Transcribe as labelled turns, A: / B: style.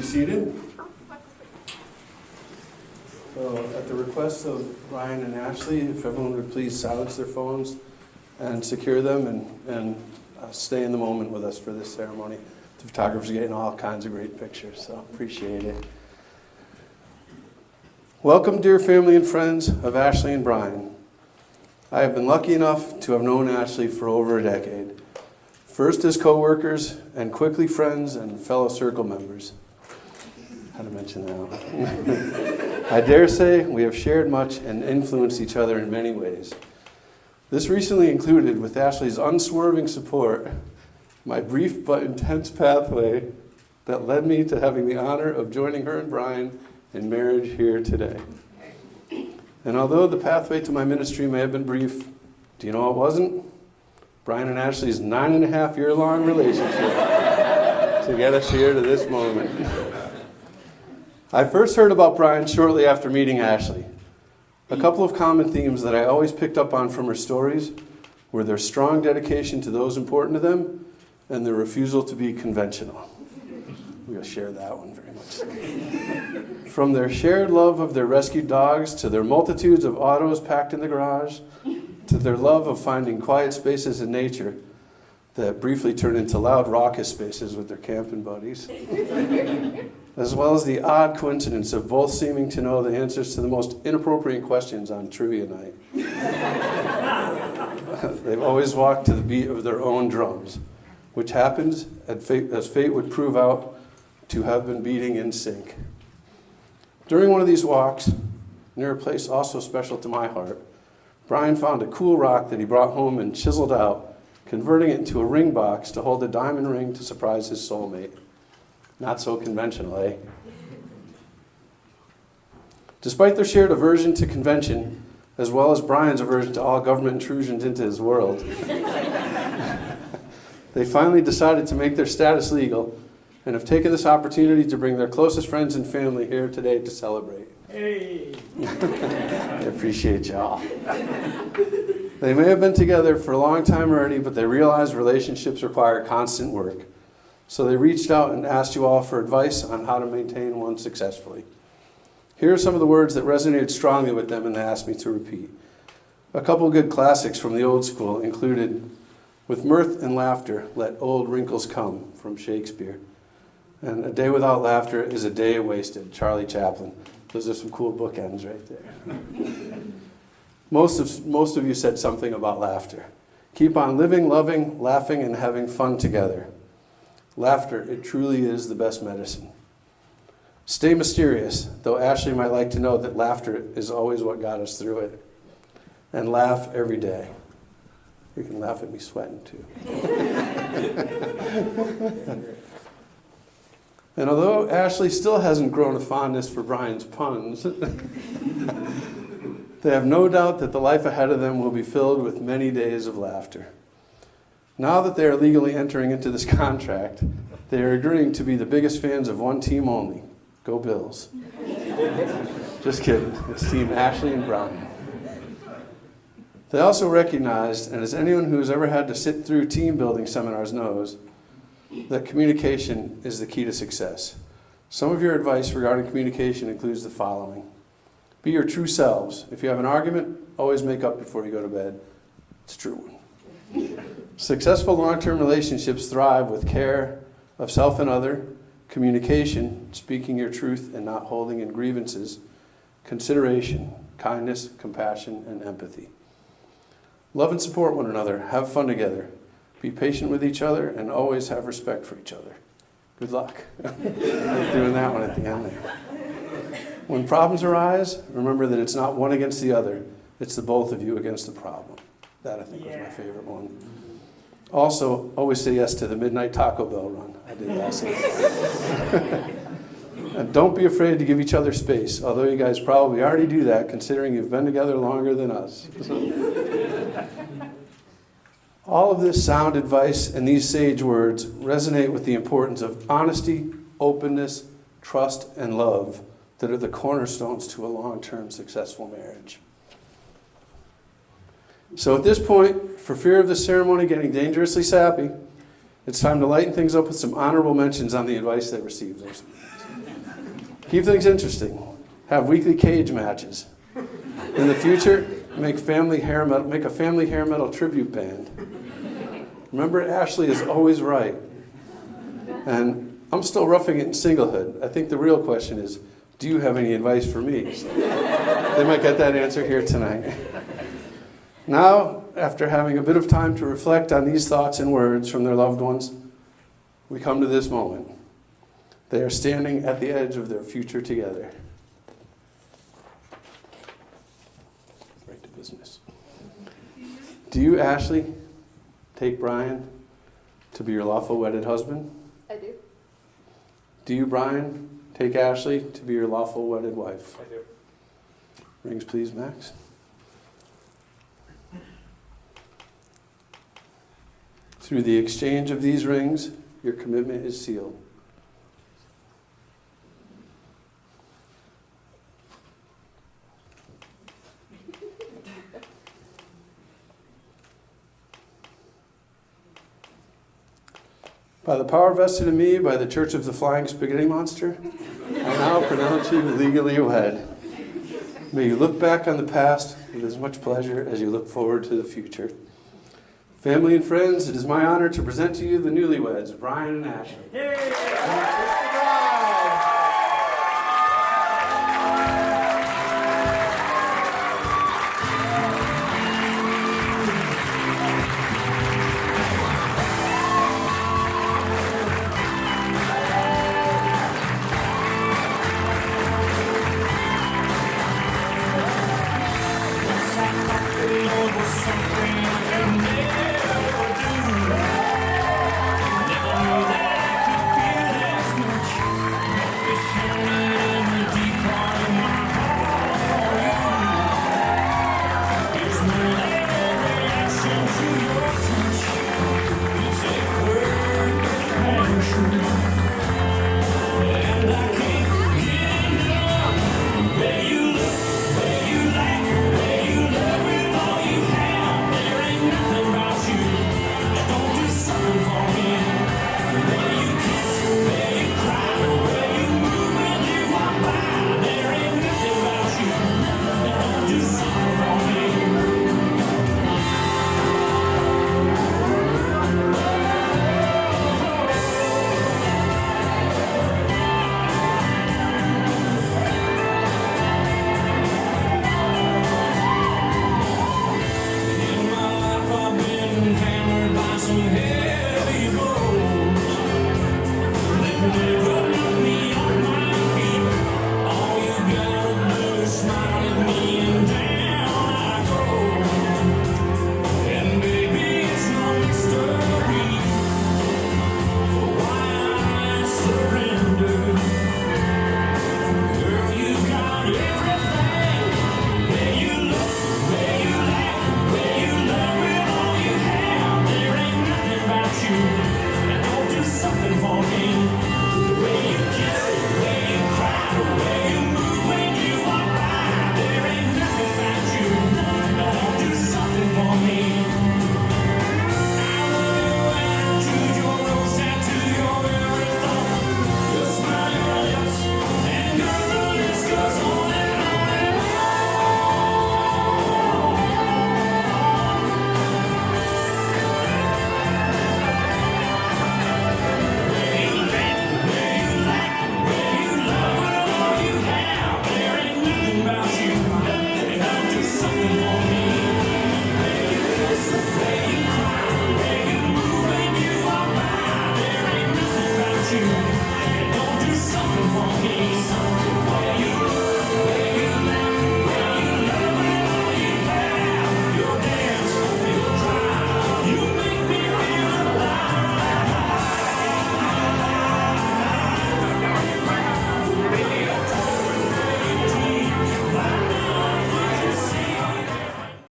A: seated. So at the request of Brian and Ashley, if everyone would please silence their phones and secure them and stay in the moment with us for this ceremony. The photographers are getting all kinds of great pictures, so appreciate it. Welcome, dear family and friends of Ashley and Brian. I have been lucky enough to have known Ashley for over a decade. First as co-workers and quickly friends and fellow circle members. How to mention that one. I dare say we have shared much and influenced each other in many ways. This recently included, with Ashley's unswerving support, my brief but intense pathway that led me to having the honor of joining her and Brian in marriage here today. And although the pathway to my ministry may have been brief, do you know what wasn't? Brian and Ashley's 9.5-year-long relationship to get us here to this moment. I first heard about Brian shortly after meeting Ashley. A couple of common themes that I always picked up on from her stories were their strong dedication to those important to them and their refusal to be conventional. We'll share that one very much. From their shared love of their rescued dogs to their multitudes of autos packed in the garage, to their love of finding quiet spaces in nature that briefly turn into loud, raucous spaces with their camping buddies, as well as the odd coincidence of both seeming to know the answers to the most inappropriate questions on trivia night. They've always walked to the beat of their own drums, which happens, as fate would prove out, to have been beating in sync. During one of these walks, near a place also special to my heart, Brian found a cool rock that he brought home and chiseled out, converting it into a ring box to hold a diamond ring to surprise his soulmate. Not so conventional, eh? Despite their shared aversion to convention, as well as Brian's aversion to all government intrusions into his world, they finally decided to make their status legal and have taken this opportunity to bring their closest friends and family here today to celebrate. Hey! I appreciate y'all. They may have been together for a long time already, but they realized relationships require constant work. So they reached out and asked you all for advice on how to maintain one successfully. Here are some of the words that resonated strongly with them and they asked me to repeat. A couple good classics from the old school included, "With mirth and laughter, let old wrinkles come," from Shakespeare. And "A day without laughter is a day wasted," Charlie Chaplin. Those are some cool bookends right there. Most of you said something about laughter. Keep on living, loving, laughing, and having fun together. Laughter, it truly is the best medicine. Stay mysterious, though Ashley might like to know that laughter is always what got us through it. And laugh every day. You can laugh at me sweating too. And although Ashley still hasn't grown a fondness for Brian's puns, they have no doubt that the life ahead of them will be filled with many days of laughter. Now that they are legally entering into this contract, they are agreeing to be the biggest fans of one team only. Go Bills. Just kidding. It's Team Ashley and Brian. They also recognized, and as anyone who has ever had to sit through team building seminars knows, that communication is the key to success. Some of your advice regarding communication includes the following. Be your true selves. If you have an argument, always make up before you go to bed. It's a true one. Successful long-term relationships thrive with care of self and other, communication, speaking your truth and not holding in grievances, consideration, kindness, compassion, and empathy. Love and support one another. Have fun together. Be patient with each other and always have respect for each other. Good luck. Doing that one at the end there. When problems arise, remember that it's not one against the other. It's the both of you against the problem. That, I think, was my favorite one. Also, always say yes to the midnight Taco Bell run. I did last night. And don't be afraid to give each other space, although you guys probably already do that, considering you've been together longer than us. All of this sound advice and these sage words resonate with the importance of honesty, openness, trust, and love that are the cornerstones to a long-term successful marriage. So at this point, for fear of the ceremony getting dangerously sappy, it's time to lighten things up with some honorable mentions on the advice they received. Keep things interesting. Have weekly cage matches. In the future, make a family hair metal tribute band. Remember, Ashley is always right. And I'm still roughing it in singlehood. I think the real question is, do you have any advice for me? So they might get that answer here tonight. Now, after having a bit of time to reflect on these thoughts and words from their loved ones, we come to this moment. They are standing at the edge of their future together. Right to business. Do you, Ashley, take Brian to be your lawful wedded husband?
B: I do.
A: Do you, Brian, take Ashley to be your lawful wedded wife?
C: I do.
A: Rings, please, Max. Through the exchange of these rings, your commitment is sealed. By the power vested in me by the Church of the Flying Spaghetti Monster, I now pronounce you legally wed. May you look back on the past with as much pleasure as you look forward to the future. Family and friends, it is my honor to present to you the newlyweds, Brian and Ashley.